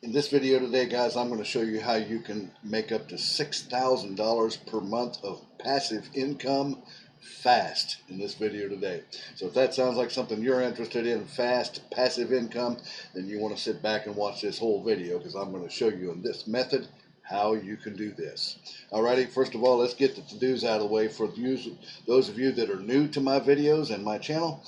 In this video today, guys, I'm going to show you how you can make up to $6,000 per month of passive income fast in this video today. So if that sounds like something you're interested in, fast passive income, then you want to sit back and watch this whole video, because I'm going to show you in this method how you can do this. Alrighty, first of all, let's get the to-dos out of the way. For those of you that are new to my videos and my channel,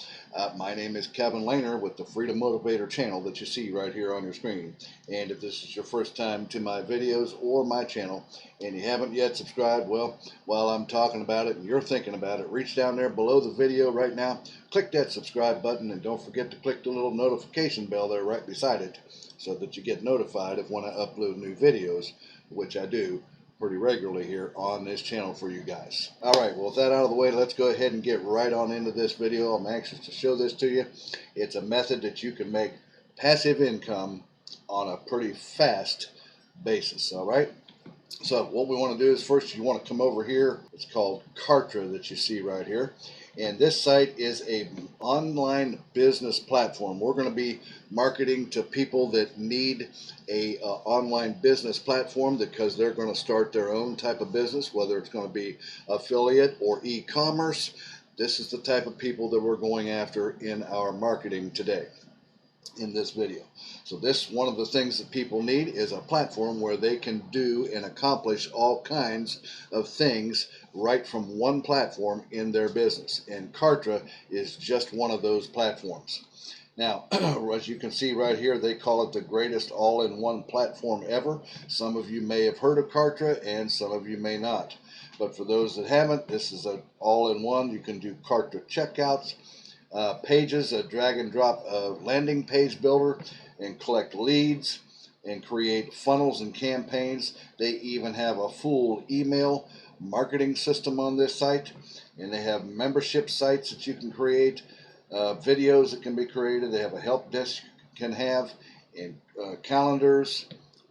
my name is Kevin Lehner with the Freedom Motivator channel that you see right here on your screen. And if this is your first time to my videos or my channel and you haven't yet subscribed, well, while I'm talking about it and you're thinking about it, reach down there below the video right now, click that subscribe button, and don't forget to click the little notification bell there right beside it so that you get notified of when I upload new videos, which I do pretty regularly here on this channel for you guys. Alright, well, with that out of the way, let's go ahead and get right on into this video. I'm anxious to show this to you. It's a method that you can make passive income on a pretty fast basis. Alright, so what we want to do is, first you want to come over here. It's called Kartra that you see right here. And this site is an online business platform. We're going to be marketing to people that need a online business platform because they're going to start their own type of business, whether it's going to be affiliate or e-commerce. This is the type of people that we're going after in our marketing today in this video. So one of the things that people need is a platform where they can do and accomplish all kinds of things right from one platform in their business, and Kartra is just one of those platforms. Now, as you can see right here, they call it the greatest all-in-one platform ever. Some of you may have heard of Kartra and some of you may not, but for those that haven't, this is an all-in-one. You can do Kartra checkouts, pages, a drag and drop landing page builder, and collect leads and create funnels and campaigns. They even have a full email marketing system on this site, and they have membership sites that you can create, videos that can be created. They have a help desk you can have, and calendars,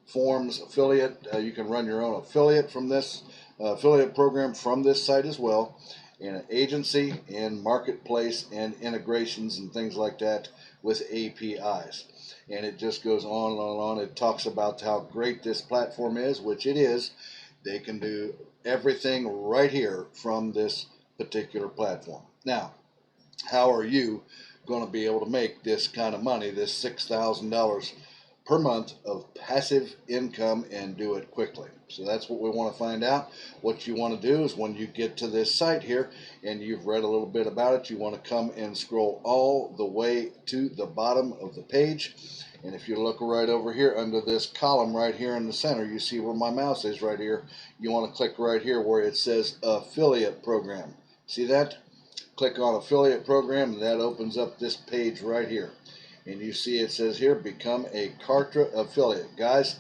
forms, affiliate. You can run your own affiliate from this affiliate program from this site as well, and an agency and marketplace and integrations and things like that with APIs. And it just goes on and on and on. It talks about how great this platform is, which it is. They can do everything right here from this particular platform. Now, how are you going to be able to make this kind of money, this $6,000 per month of passive income, and do it quickly? So that's what we want to find out. What you want to do is, when you get to this site here and you've read a little bit about it, you want to come and scroll all the way to the bottom of the page. And if you look right over here under this column right here in the center, you see where my mouse is right here. You want to click right here where it says affiliate program. See that? Click on affiliate program, and that opens up this page right here. And you see it says here, become a Kartra affiliate. Guys,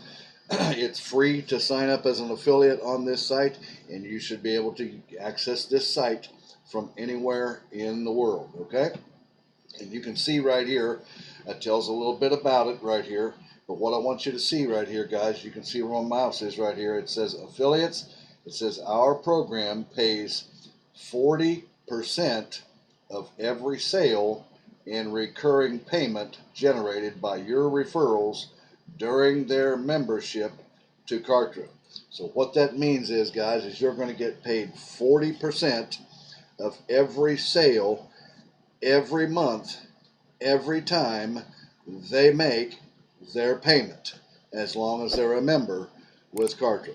it's free to sign up as an affiliate on this site, and you should be able to access this site from anywhere in the world, okay? And you can see right here, it tells a little bit about it right here. But what I want you to see right here, guys, you can see where my mouse is right here. It says affiliates. It says our program pays 40% of every sale in recurring payment generated by your referrals during their membership to Kartra. So what that means is, guys, is you're going to get paid 40% of every sale every month, every time they make their payment, as long as they're a member with Kartra.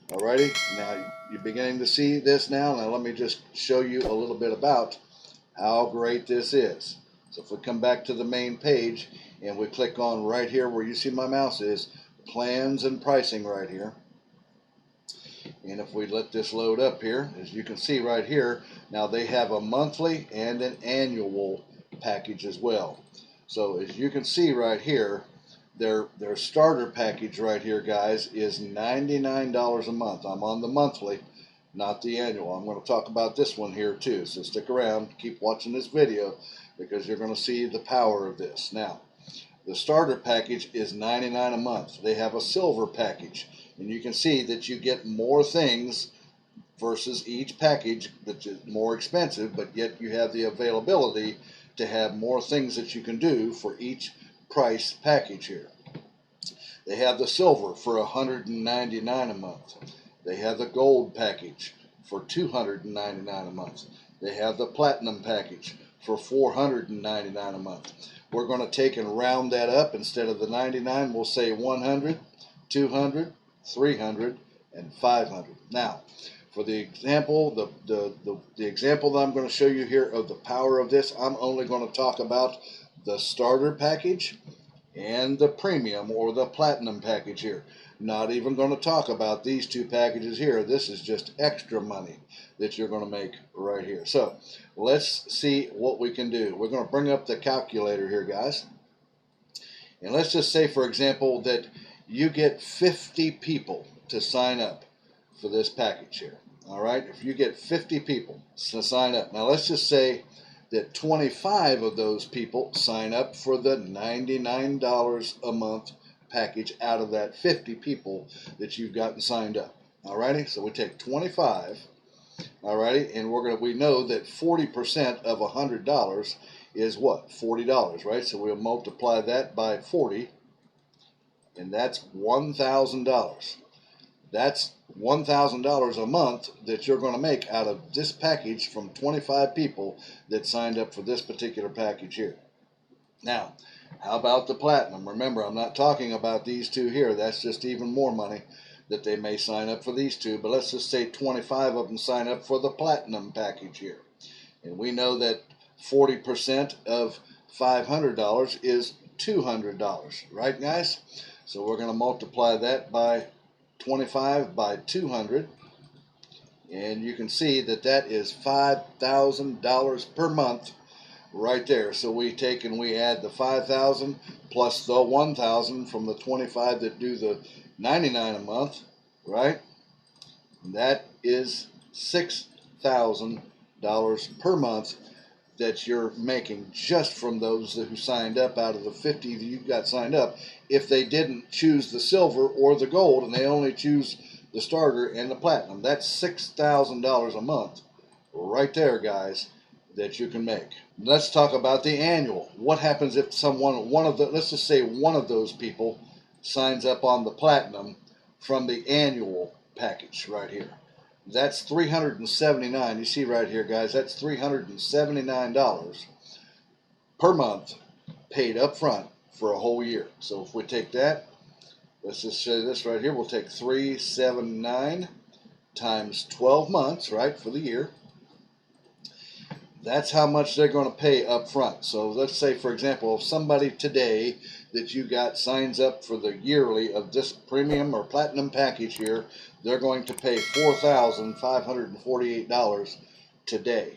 Alrighty, now you're beginning to see this now. Now let me just show you a little bit about how great this is. So if we come back to the main page and we click on right here where you see my mouse is, plans and pricing right here. And if we let this load up here, as you can see right here, now they have a monthly and an annual package as well. So as you can see right here, their starter package right here, guys, is $99 a month. I'm on the monthly, not the annual. I'm going to talk about this one here too, so stick around, keep watching this video, because you're going to see the power of this. Now, the starter package is $99 a month. They have a silver package, and you can see that you get more things versus each package that's more expensive, but yet you have the availability to have more things that you can do for each price package here. They have the silver for $199 a month. They have the gold package for $299 a month. They have the platinum package for $499 a month. We're going to take and round that up. Instead of the 99, we'll say 100, 200, 300, and 500. Now, for the example, the example that I'm going to show you here of the power of this, I'm only going to talk about the starter package and the premium or the platinum package here. Not even going to talk about these two packages here. This is just extra money that you're going to make right here. So let's see what we can do. We're going to bring up the calculator here, guys. And let's just say, for example, that you get 50 people to sign up for this package here. All right, if you get 50 people to sign up. Now let's just say that 25 of those people sign up for the $99 a month package out of that 50 people that you've gotten signed up. Alrighty, so we take 25, alrighty, and we know that 40% of $100 is what? $40, right? So we'll multiply that by 40, and that's $1,000. That's $1,000 a month that you're going to make out of this package from 25 people that signed up for this particular package here. Now, how about the platinum? Remember, I'm not talking about these two here. That's just even more money that they may sign up for these two. But let's just say 25 of them sign up for the platinum package here. And we know that 40% of $500 is $200, right, guys? So we're going to multiply that by 25 by 200, and you can see that that is $5,000 per month right there. So we take and we add the 5,000 plus the 1,000 from the 25 that do the 99 a month, right? And that is $6,000 per month that you're making just from those who signed up out of the 50 that you got signed up. If they didn't choose the silver or the gold and they only choose the starter and the platinum, that's $6,000 a month right there, guys, that you can make. Let's talk about the annual. What happens if let's just say one of those people signs up on the platinum from the annual package right here? That's $379. You see right here, guys, that's $379 per month paid up front for a whole year. So if we take that, let's just show this right here. We'll take 379 times 12 months, right, for the year. That's how much they're going to pay up front. So let's say, for example, if somebody today that you got signs up for the yearly of this premium or platinum package here, they're going to pay $4,548 today.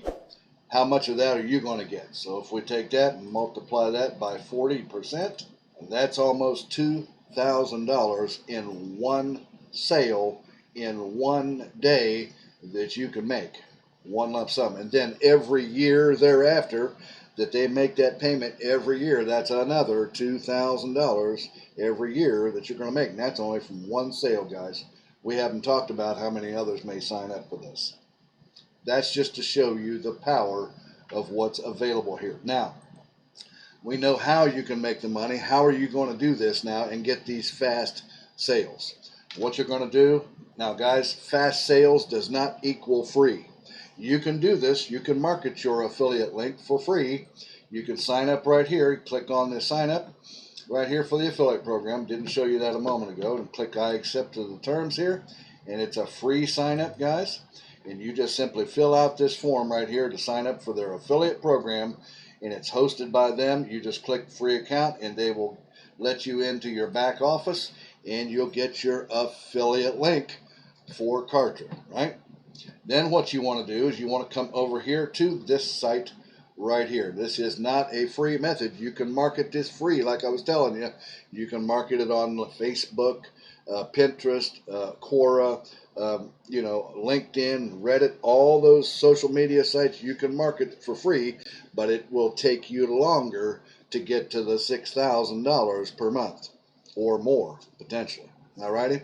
How much of that are you going to get? So if we take that and multiply that by 40%, that's almost $2,000 in one sale in one day that you can make. One lump sum. And then every year thereafter that they make that payment every year, that's another $2,000 every year that you're going to make. And that's only from one sale, guys. We haven't talked about how many others may sign up for this. That's just to show you the power of what's available here. Now, we know how you can make the money. How are you going to do this now and get these fast sales? What you're going to do, now guys, fast sales does not equal free. You can do this. You can market your affiliate link for free. You can sign up right here. Click on the sign up right here for the affiliate program. Didn't show you that a moment ago. And click I accept to the terms here. And it's a free sign up, guys. And you just simply fill out this form right here to sign up for their affiliate program. And it's hosted by them. You just click free account and they will let you into your back office. And you'll get your affiliate link for Kartra, right? Then what you want to do is you want to come over here to this site right here. This is not a free method. You can market this free, like I was telling you. You can market it on Facebook, Pinterest, Quora, LinkedIn, Reddit, all those social media sites. You can market for free, but it will take you longer to get to the $6,000 per month or more, potentially. Alrighty?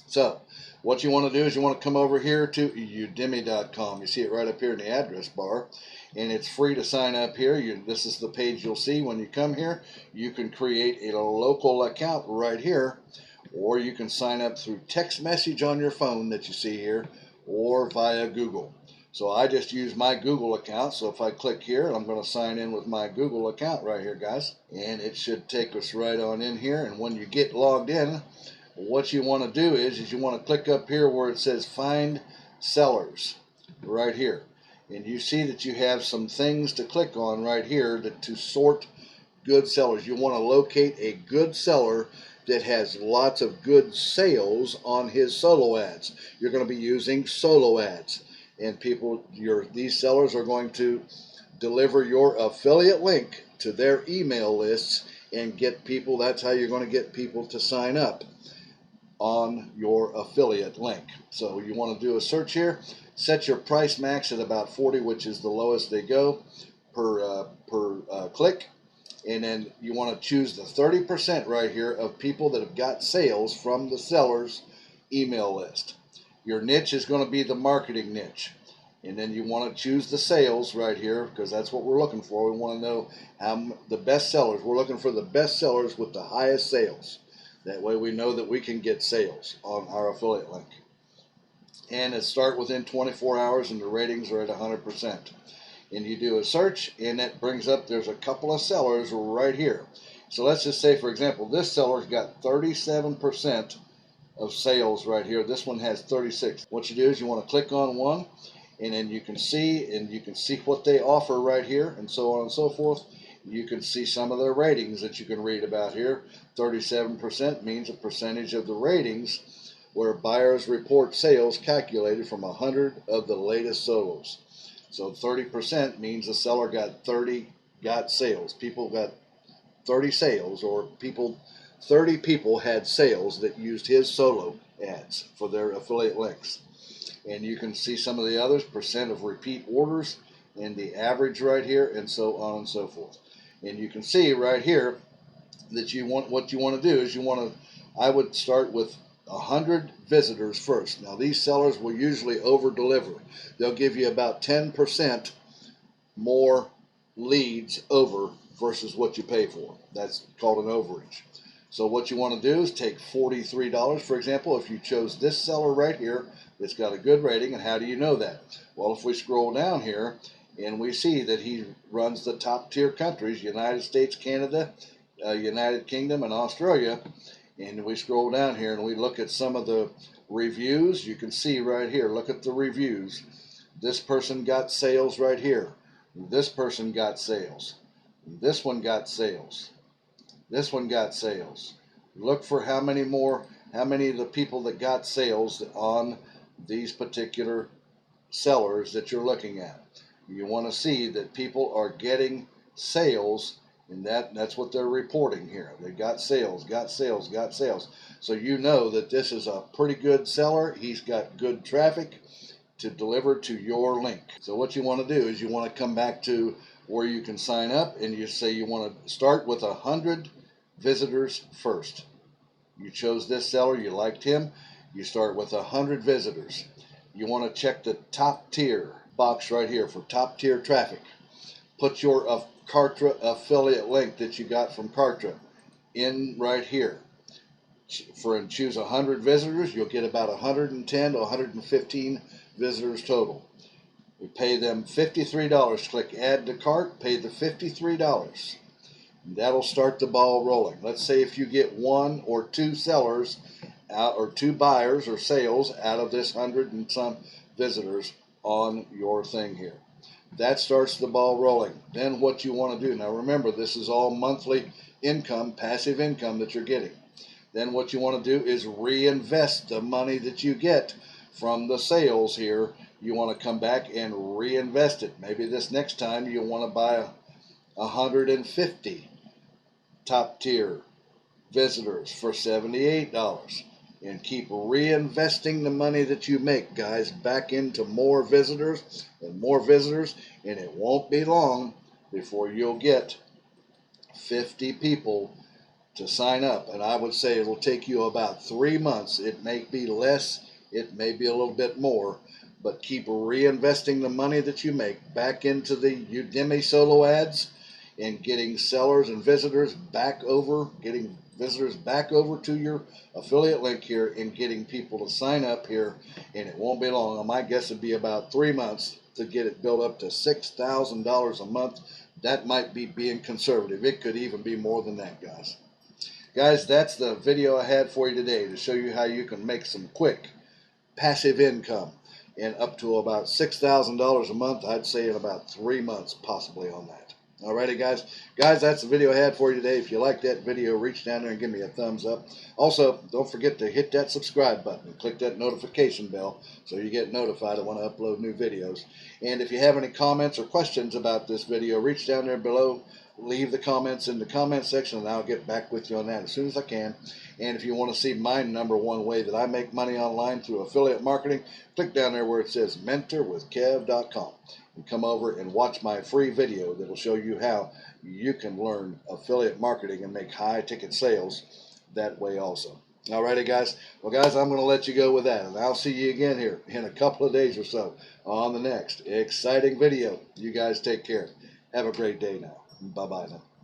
So what you want to do is you want to come over here to udemy.com. You see it right up here in the address bar, and it's free to sign up here. This is the page you'll see when you come here. You can create a local account right here, or you can sign up through text message on your phone that you see here, or via Google. So I just use my Google account. So if I click here, I'm going to sign in with my Google account right here, guys, and it should take us right on in here. And when you get logged in, what you want to do is you want to click up here where it says find sellers right here, and you see that you have some things to click on right here to sort good sellers. You want to locate a good seller that has lots of good sales on his solo ads. You're going to be using solo ads, and these sellers are going to deliver your affiliate link to their email lists and get people. That's how you're going to get people to sign up on your affiliate link. So you want to do a search here, set your price max at about 40, which is the lowest they go per click, and then you want to choose the 30% right here of people that have got sales from the seller's email list. Your niche is going to be the marketing niche, and then you want to choose the sales right here, because that's what we're looking for. We want to know the best sellers. We're looking for the best sellers with the highest sales. That way we know that we can get sales on our affiliate link. And it starts within 24 hours and the ratings are at 100%. And you do a search and it brings up, there's a couple of sellers right here. So let's just say, for example, this seller's got 37% of sales right here. This one has 36. What you do is you want to click on one, and then you can see what they offer right here, and so on and so forth. You can see some of their ratings that you can read about here. 37% means a percentage of the ratings where buyers report sales calculated from 100 of the latest solos. So 30% means the seller got sales. People got 30 sales, or 30 people had sales that used his solo ads for their affiliate links. And you can see some of the others, percent of repeat orders, and the average right here, and so on and so forth. And you can see right here that what you want to do is I would start with 100 visitors first. Now these sellers will usually over deliver. They'll give you about 10% more leads over versus what you pay for. That's called an overage. So what you want to do is take $43, for example, if you chose this seller right here that's got a good rating. And how do you know that? Well, if we scroll down here and we see that he runs the top tier countries, United States, Canada, United Kingdom, and Australia, and we scroll down here and we look at some of the reviews, you can see right here, look at the reviews. This person got sales right here. This person got sales. This one got sales. This one got sales. Look for how many of the people that got sales on these particular sellers that you're looking at. You want to see that people are getting sales, and that's what they're reporting here. They got sales, got sales, got sales. So you know that this is a pretty good seller. He's got good traffic to deliver to your link. So what you want to do is you want to come back to where you can sign up, and you say you want to start with 100 visitors first. You chose this seller, you liked him, you start with 100 visitors. You want to check the top tier box right here for top tier traffic. Put your Kartra affiliate link that you got from Kartra in right here. And choose 100 visitors, you'll get about 110 to 115 visitors total. We pay them $53. Click add to cart, pay the $53. That'll start the ball rolling. Let's say if you get one or two sellers out, or two buyers or sales out of this 100 and some visitors on your thing here. That starts the ball rolling. Then what you want to do, now remember, this is all monthly income, passive income that you're getting. Then what you want to do is reinvest the money that you get from the sales here. You want to come back and reinvest it. Maybe this next time you want to buy 150 top tier visitors for $78, and keep reinvesting the money that you make, guys, back into more visitors, and it won't be long before you'll get 50 people to sign up, and I would say it'll take you about 3 months. It may be less, it may be a little bit more, but keep reinvesting the money that you make back into the Udemy solo ads and getting sellers and visitors back over, to your affiliate link here and getting people to sign up here. And it won't be long. My guess would be about 3 months to get it built up to $6,000 a month. That might be being conservative. It could even be more than that, guys. Guys, that's the video I had for you today to show you how you can make some quick passive income and up to about $6,000 a month. I'd say in about 3 months possibly on that. Alrighty, guys. Guys, that's the video I had for you today. If you like that video, reach down there and give me a thumbs up. Also, don't forget to hit that subscribe button and click that notification bell so you get notified when I upload new videos. And if you have any comments or questions about this video, reach down there below. Leave the comments in the comment section, and I'll get back with you on that as soon as I can. And if you want to see my #1 way that I make money online through affiliate marketing, click down there where it says mentorwithkev.com and come over and watch my free video that will show you how you can learn affiliate marketing and make high ticket sales that way also. Alrighty, guys. Well, guys, I'm going to let you go with that, and I'll see you again here in a couple of days or so on the next exciting video. You guys take care. Have a great day now. Bye-bye now.